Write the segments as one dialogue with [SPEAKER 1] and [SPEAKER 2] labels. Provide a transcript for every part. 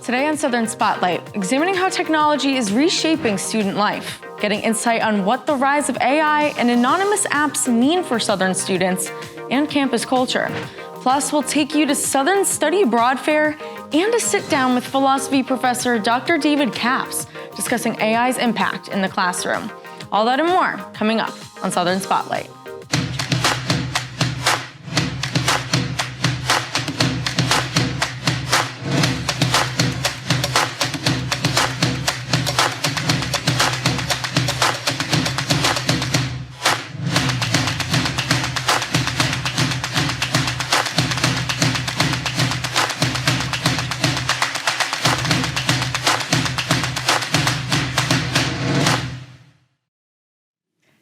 [SPEAKER 1] Today on Southern Spotlight, examining how technology is reshaping student life, getting insight on what the rise of AI and anonymous apps mean for Southern students and campus culture. Plus, we'll take you to Southern Study Abroad Fair and a sit-down with philosophy professor Dr. David Capps, discussing AI's impact in the classroom. All that and more coming up on Southern Spotlight.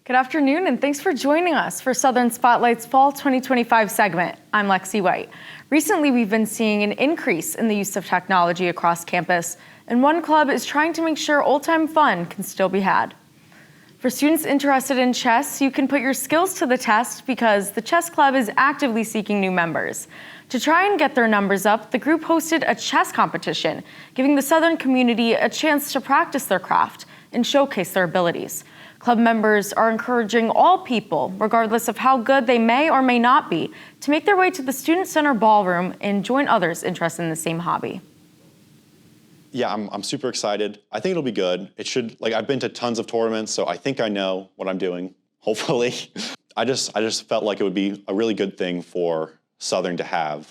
[SPEAKER 1] Good afternoon, and thanks for joining us for Southern Spotlight's Fall 2025 segment. I'm Lexi White. Recently, we've been seeing an increase in the use of technology across campus, and one club is trying to make sure old-time fun can still be had. For students interested in chess, you can put your skills to the test because the chess club is actively seeking new members. To try and get their numbers up, the group hosted a chess competition, giving the Southern community a chance to practice their craft and showcase their abilities. Club members are encouraging all people, regardless of how good they may or may not be, to make their way to the Student Center ballroom and join others interested in the same hobby.
[SPEAKER 2] Yeah, I'm super excited. I think it'll be good. It should, I've been to tons of tournaments, so I think I know what I'm doing, hopefully. I just felt like it would be a really good thing for Southern to have.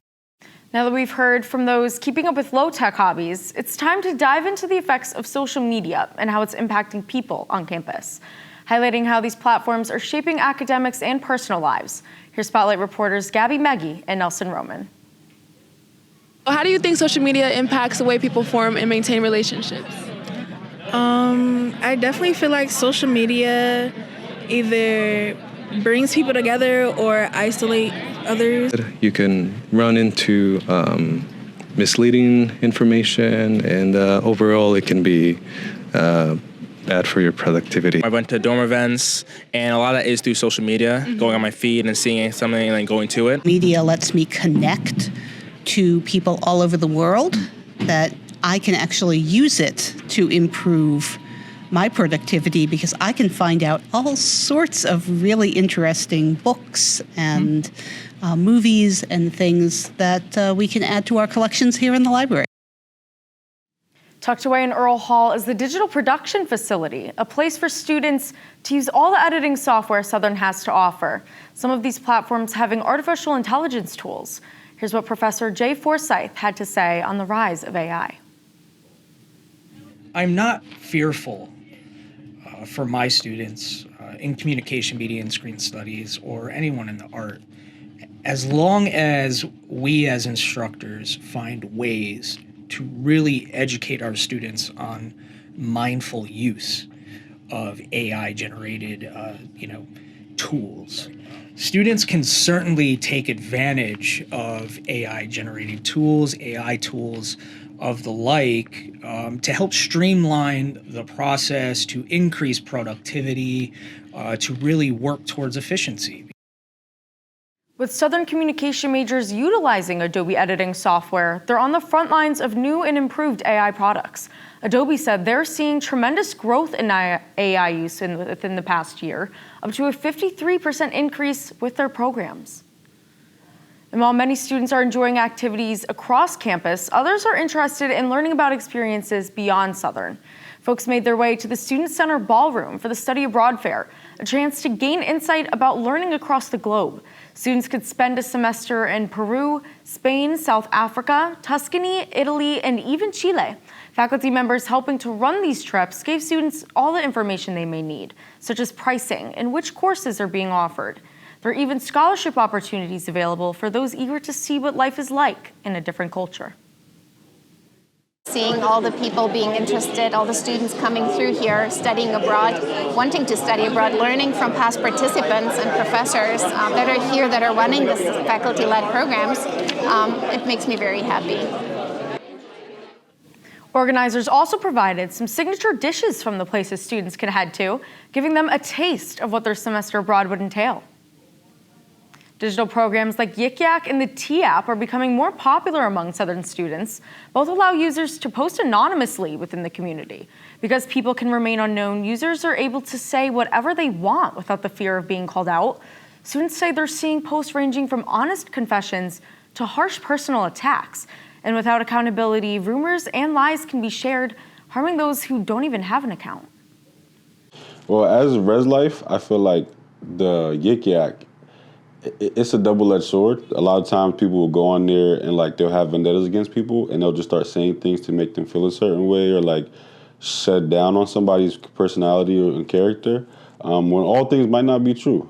[SPEAKER 1] Now that we've heard from those keeping up with low-tech hobbies, it's time to dive into the effects of social media and how it's impacting people on campus, highlighting how these platforms are shaping academics and personal lives. Here's Spotlight reporters Gabby Meggie and Nelson Roman.
[SPEAKER 3] How do you think social media impacts the way people form and maintain relationships?
[SPEAKER 4] I definitely feel like social media either brings people together or isolate others.
[SPEAKER 5] You can run into misleading information, and overall it can be bad for your productivity.
[SPEAKER 6] I went to dorm events, and a lot of that is through social media, going on my feed and seeing something and then going to it.
[SPEAKER 7] Media lets me connect to people all over the world, that I can actually use it to improve my productivity because I can find out all sorts of really interesting books and movies and things that we can add to our collections here in the library.
[SPEAKER 1] Tucked away in Earl Hall is the Digital Production Facility, a place for students to use all the editing software Southern has to offer. Some of these platforms having artificial intelligence tools. Here's what Professor Jay Forsyth had to say on the rise of AI.
[SPEAKER 8] I'm not fearful for my students in communication, media, and screen studies, or anyone in the art, as long as we as instructors find ways to really educate our students on mindful use of AI-generated, tools. Students can certainly take advantage of AI-generated tools, AI tools of the like, to help streamline the process, to increase productivity, to really work towards efficiency.
[SPEAKER 1] With Southern communication majors utilizing Adobe editing software, they're on the front lines of new and improved AI products. Adobe said they're seeing tremendous growth in AI use within the past year, up to a 53% increase with their programs. And while many students are enjoying activities across campus, others are interested in learning about experiences beyond Southern. Folks made their way to the Student Center ballroom for the Study Abroad Fair, a chance to gain insight about learning across the globe. Students could spend a semester in Peru, Spain, South Africa, Tuscany, Italy, and even Chile. Faculty members helping to run these trips gave students all the information they may need, such as pricing and which courses are being offered. There are even scholarship opportunities available for those eager to see what life is like in a different culture.
[SPEAKER 9] Seeing all the people being interested, all the students coming through here, studying abroad, wanting to study abroad, learning from past participants and professors that are here, that are running this faculty-led programs, it makes me very happy.
[SPEAKER 1] Organizers also provided some signature dishes from the places students could head to, giving them a taste of what their semester abroad would entail. Digital programs like Yik Yak and the T app are becoming more popular among Southern students. Both allow users to post anonymously within the community. Because people can remain unknown, users are able to say whatever they want without the fear of being called out. Students say they're seeing posts ranging from honest confessions to harsh personal attacks. And without accountability, rumors and lies can be shared, harming those who don't even have an account.
[SPEAKER 10] Well, as a res life, I feel like the Yik Yak, it's a double-edged sword. A lot of times people will go on there and like they'll have vendettas against people and they'll just start saying things to make them feel a certain way or like shut down on somebody's personality and character when all things might not be true.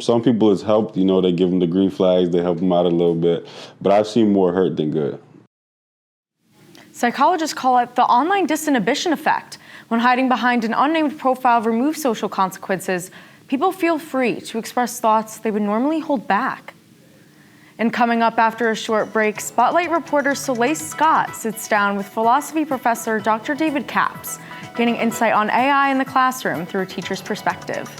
[SPEAKER 10] Some people it's helped, they give them the green flags, they help them out a little bit, but I've seen more hurt than good.
[SPEAKER 1] Psychologists call it the online disinhibition effect. When hiding behind an unnamed profile removes social consequences, people feel free to express thoughts they would normally hold back. And coming up after a short break, Spotlight reporter Soleil Scott sits down with philosophy professor Dr. David Capps, gaining insight on AI in the classroom through a teacher's perspective.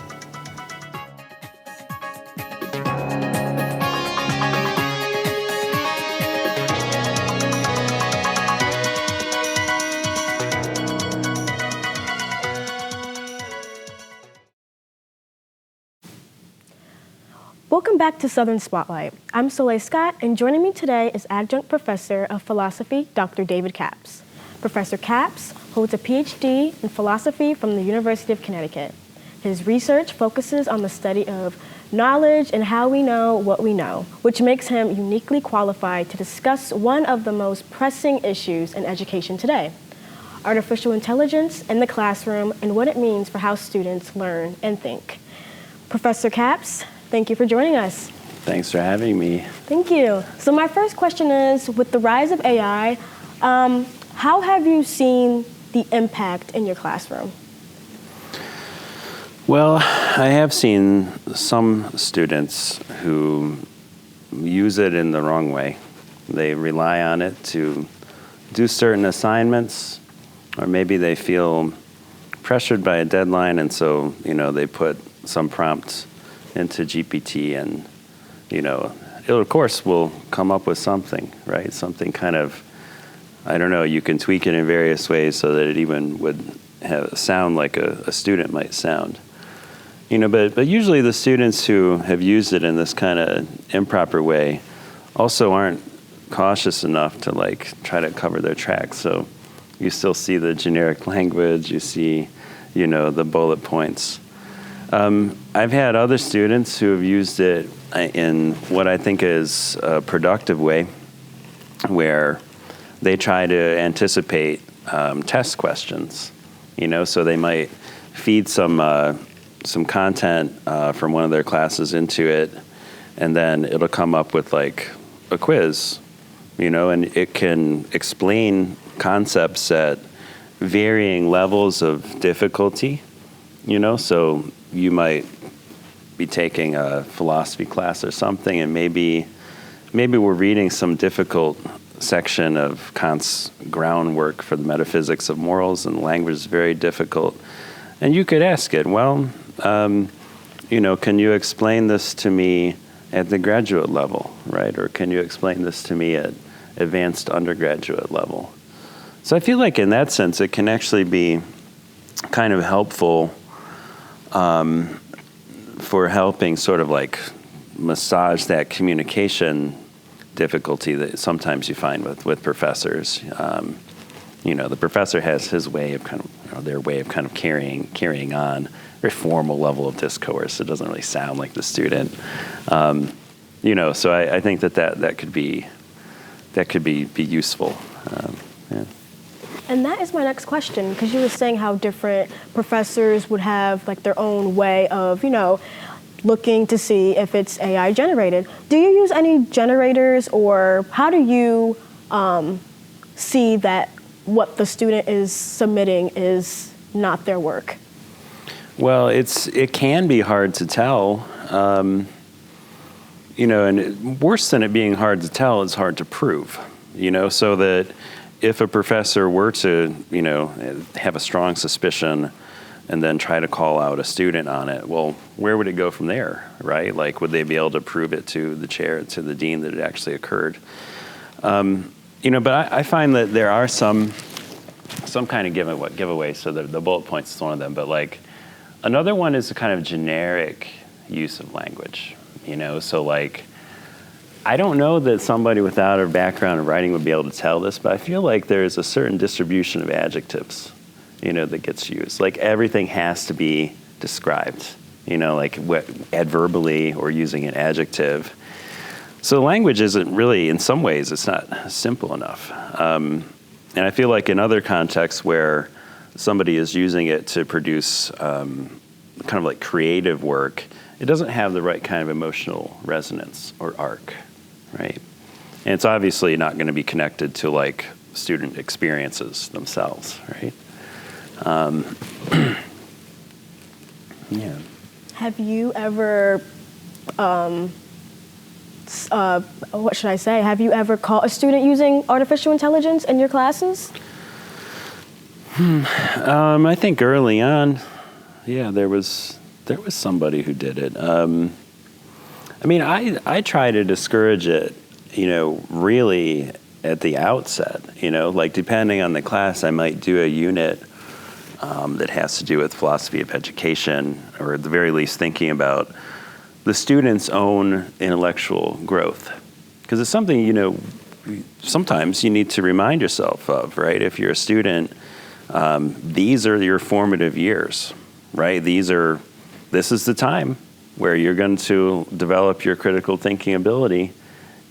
[SPEAKER 11] Welcome back to Southern Spotlight. I'm Soleil Scott, and joining me today is Adjunct Professor of Philosophy, Dr. David Capps. Professor Capps holds a PhD in philosophy from the University of Connecticut. His research focuses on the study of knowledge and how we know what we know, which makes him uniquely qualified to discuss one of the most pressing issues in education today: artificial intelligence in the classroom and what it means for how students learn and think. Professor Capps, thank you for joining us.
[SPEAKER 12] Thanks for having me.
[SPEAKER 11] Thank you. So my first question is, with the rise of AI, how have you seen the impact in your classroom?
[SPEAKER 12] Well, I have seen some students who use it in the wrong way. They rely on it to do certain assignments, or maybe they feel pressured by a deadline, and so, they put some prompt into GPT and, it of course will come up with something, right? Something kind of, you can tweak it in various ways so that it even would sound like a student might sound. But usually the students who have used it in this kind of improper way also aren't cautious enough to try to cover their tracks. So you still see the generic language, you see, the bullet points. I've had other students who have used it in what I think is a productive way, where they try to anticipate test questions. So they might feed some content from one of their classes into it, and then it'll come up with a quiz, and it can explain concepts at varying levels of difficulty, so you might be taking a philosophy class or something, and maybe we're reading some difficult section of Kant's groundwork for the metaphysics of morals, and the language is very difficult. And you could ask it, can you explain this to me at the graduate level, right? Or can you explain this to me at advanced undergraduate level? So I feel like in that sense, it can actually be kind of helpful for helping sort of massage that communication difficulty that sometimes you find with professors. The professor has his way of their way of carrying on, very formal level of discourse. It doesn't really sound like the student. So I think that could be useful. Yeah.
[SPEAKER 11] And that is my next question, because you were saying how different professors would have their own way of, looking to see if it's AI generated. Do you use any generators, or how do you see that what the student is submitting is not their work?
[SPEAKER 12] Well, it can be hard to tell. And worse than it being hard to tell, it's hard to prove. So that if a professor were to, have a strong suspicion and then try to call out a student on it, well, where would it go from there, right? Like, would they be able to prove it to the chair, to the dean, that it actually occurred? But I find that there are some kind of giveaway. So the bullet points is one of them. But like another one is a kind of generic use of language. So like I don't know that somebody without a background in writing would be able to tell this, but I feel like there is a certain distribution of adjectives, that gets used. Like everything has to be described. Like adverbally or using an adjective. So language isn't really, in some ways, it's not simple enough. And I feel like in other contexts where somebody is using it to produce kind of like creative work, it doesn't have the right kind of emotional resonance or arc, right? And it's obviously not going to be connected to like student experiences themselves, right? Yeah.
[SPEAKER 11] Have you ever, what should I say? Have you ever caught a student using artificial intelligence in your classes?
[SPEAKER 12] I think early on, yeah, there was somebody who did it. I try to discourage it, really at the outset. Like depending on the class, I might do a unit that has to do with philosophy of education, or at the very least thinking about the student's own intellectual growth. Because it's something, sometimes you need to remind yourself of, right? If you're a student, these are your formative years, right? This is the time where you're going to develop your critical thinking ability.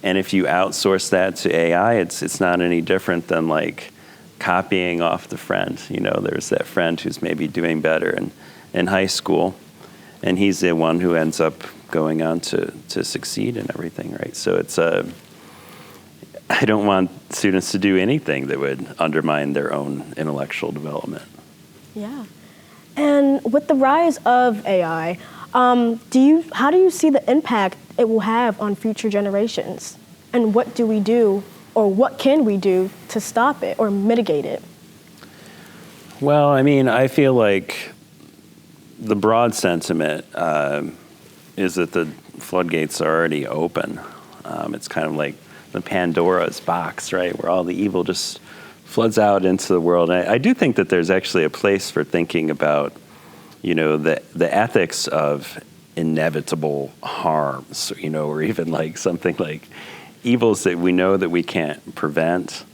[SPEAKER 12] And if you outsource that to AI, it's not any different than like copying off the friend. There's that friend who's maybe doing better in high school, and he's the one who ends up going on to succeed in everything, right? So I don't want students to do anything that would undermine their own intellectual development.
[SPEAKER 11] Yeah. And with the rise of AI, how do you see the impact it will have on future generations? And what do we do, or what can we do to stop it or mitigate it?
[SPEAKER 12] Well, I feel like the broad sentiment is that the floodgates are already open. It's kind of like the Pandora's box, right, where all the evil just floods out into the world. And I do think that there's actually a place for thinking about, the ethics of inevitable harms, or even like something like evils that we know that we can't prevent.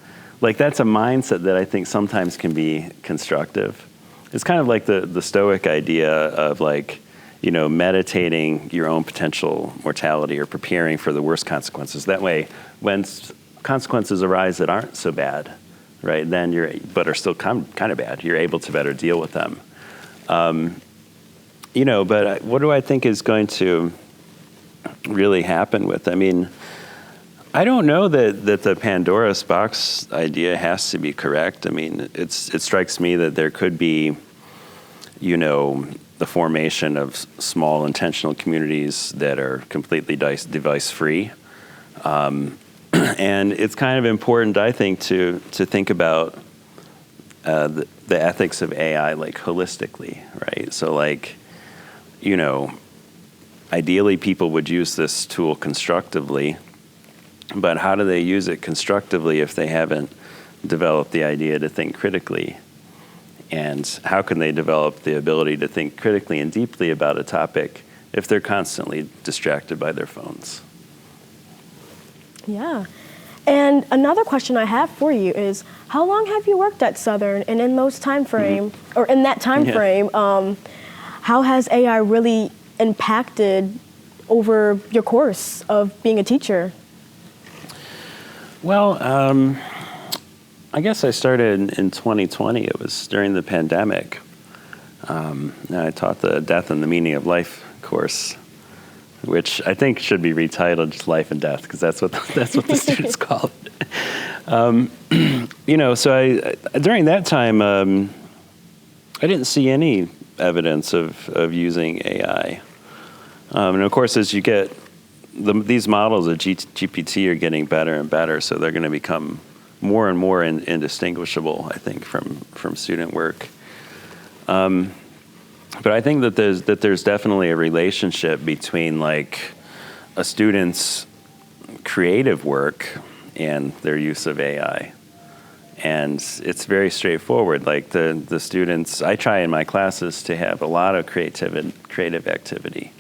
[SPEAKER 12] Like that's a mindset that I think sometimes can be constructive. It's kind of like the Stoic idea of like, meditating your own potential mortality or preparing for the worst consequences. That way, when consequences arise that aren't so bad, right, but are still kind of bad, you're able to better deal with them. But what do I think is going to really happen with? I don't know that the Pandora's box idea has to be correct. It strikes me that there could be, the formation of small intentional communities that are completely device-free. And it's kind of important, I think, to think about the ethics of AI like holistically, right? So like, ideally people would use this tool constructively, but how do they use it constructively if they haven't developed the idea to think critically? And how can they develop the ability to think critically and deeply about a topic if they're constantly distracted by their phones?
[SPEAKER 11] Yeah. And another question I have for you is, how long have you worked at Southern? And in those time frame, or in that time frame, how has AI really impacted over your course of being a teacher?
[SPEAKER 12] Well, I guess I started in 2020. It was during the pandemic. I taught the Death and the Meaning of Life course, which I think should be retitled just Life and Death, because that's what the students call it. So during that time, I didn't see any evidence of using AI. And of course, as you get these models of GPT are getting better and better, so they're going to become more and more indistinguishable, I think, from student work. But I think that there's definitely a relationship between like a student's creative work and their use of AI. And it's very straightforward. Like the students, I try in my classes to have a lot of creative activity.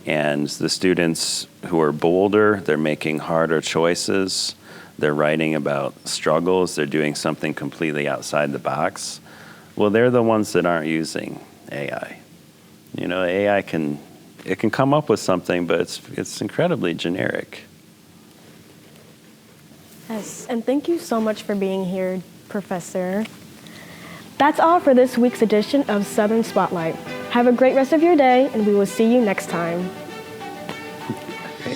[SPEAKER 12] And the students who are bolder, they're making harder choices. They're writing about struggles. They're doing something completely outside the box. Well, they're the ones that aren't using AI. You know, AI can come up with something, but it's incredibly generic.
[SPEAKER 11] Yes, and thank you so much for being here, Professor. That's all for this week's edition of Southern Spotlight. Have a great rest of your day, and we will see you next time.
[SPEAKER 12] Okay.